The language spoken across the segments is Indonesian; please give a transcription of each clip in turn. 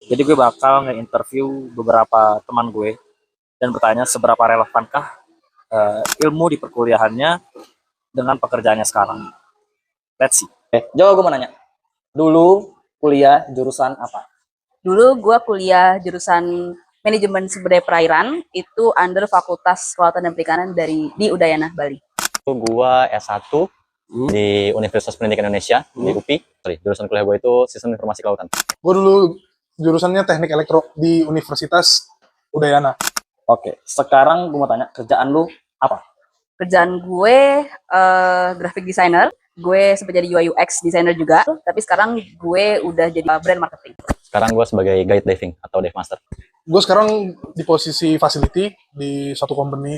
Jadi gue bakal nge-interview beberapa teman gue dan bertanya seberapa relevankah ilmu di perkuliahannya dengan pekerjaannya sekarang. Let's see. Jo, gue mau nanya. Dulu kuliah jurusan apa? Dulu gue kuliah jurusan manajemen sumber daya perairan, itu under Fakultas Kelautan dan Perikanan di Udayana, Bali. Gue S1 di Universitas Pendidikan Indonesia, di UPI. Jurusan kuliah gue itu Sistem Informasi Kelautan. Gue dulu jurusannya Teknik Elektro di Universitas Udayana. Oke, sekarang gue mau tanya, kerjaan lu apa? Kerjaan gue graphic designer, gue sempat jadi UI UX designer juga, tapi sekarang gue udah jadi brand marketing. Sekarang gue sebagai guide diving atau dive master. Gue sekarang di posisi facility di suatu company.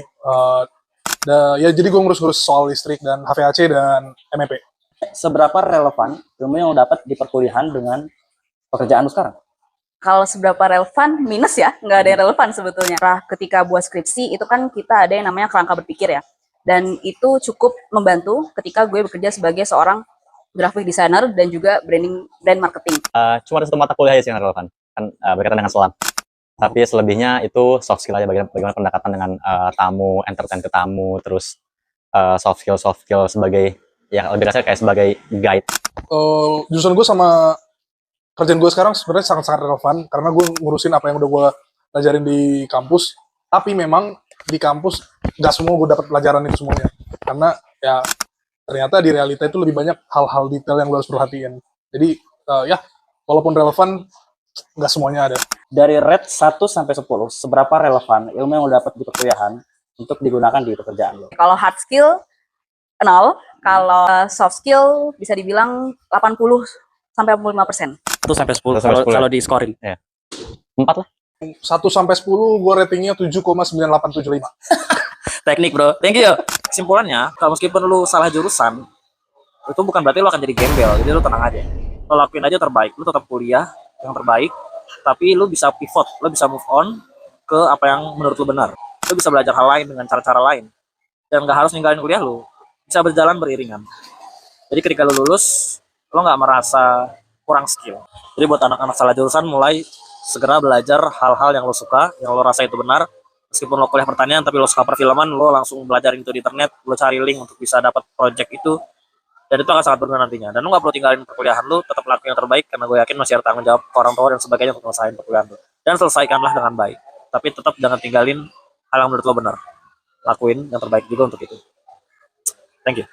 Ya jadi gue ngurus-ngurus soal listrik dan HVAC dan MEP. Seberapa relevan ilmu yang lo dapat di perkuliahan dengan pekerjaan lu sekarang? Kalau seberapa relevan, minus ya, nggak ada yang relevan sebetulnya. Nah, ketika buat skripsi, itu kan kita ada yang namanya kerangka berpikir ya. Dan itu cukup membantu ketika gue bekerja sebagai seorang graphic designer dan juga brand marketing. Cuma ada satu mata kuliah aja yang relevan, kan berkaitan dengan selam. Tapi selebihnya itu soft skill aja, bagaimana pendekatan dengan tamu, entertain ke tamu, terus soft skill sebagai, ya lebih kasar kayak sebagai guide. Jurusan gue sama kerjaan gue sekarang sebenarnya sangat-sangat relevan karena gue ngurusin apa yang udah gue pelajarin di kampus. Tapi memang di kampus nggak semua gue dapat pelajaran itu semuanya, karena ya ternyata di realita itu lebih banyak hal-hal detail yang gue harus perhatiin. Jadi ya walaupun relevan, nggak semuanya ada. Dari rate 1 sampai 10, seberapa relevan ilmu yang lo dapat di perkuliahan untuk digunakan di pekerjaan lo? Kalau hard skill 0, kalau soft skill bisa dibilang 80 sampai 85%. 1 sampai 10 kalau di scoring. Ya. 4 lah. 1 sampai 10 gue ratingnya 7,9875. Teknik, bro. Thank you. Kesimpulannya, kalau meskipun lu salah jurusan, itu bukan berarti lu akan jadi gembel. Jadi lu tenang aja. Lo lakuin aja terbaik. Lu tetap kuliah yang terbaik, tapi lu bisa pivot, lu bisa move on ke apa yang menurut lu benar. Lu bisa belajar hal lain dengan cara-cara lain. Dan nggak harus ninggalin kuliah lu. Bisa berjalan beriringan. Jadi ketika lu lulus, lo nggak merasa kurang skill. Jadi buat anak-anak salah jurusan, mulai segera belajar hal-hal yang lo suka, yang lo rasa itu benar. Meskipun lo kuliah pertanian, tapi lo suka perfilman, lo langsung belajar itu di internet, lo cari link untuk bisa dapat project itu, dan itu akan sangat berguna nantinya. Dan lo nggak perlu tinggalin perkuliahan lo, tetap lakuin yang terbaik, karena gue yakin masih ada tanggung jawab ke orang tua dan sebagainya untuk selesaiin perkuliahan lo. Dan selesaikanlah dengan baik. Tapi tetap jangan tinggalin hal yang menurut lo benar. Lakuin yang terbaik juga untuk itu. Thank you.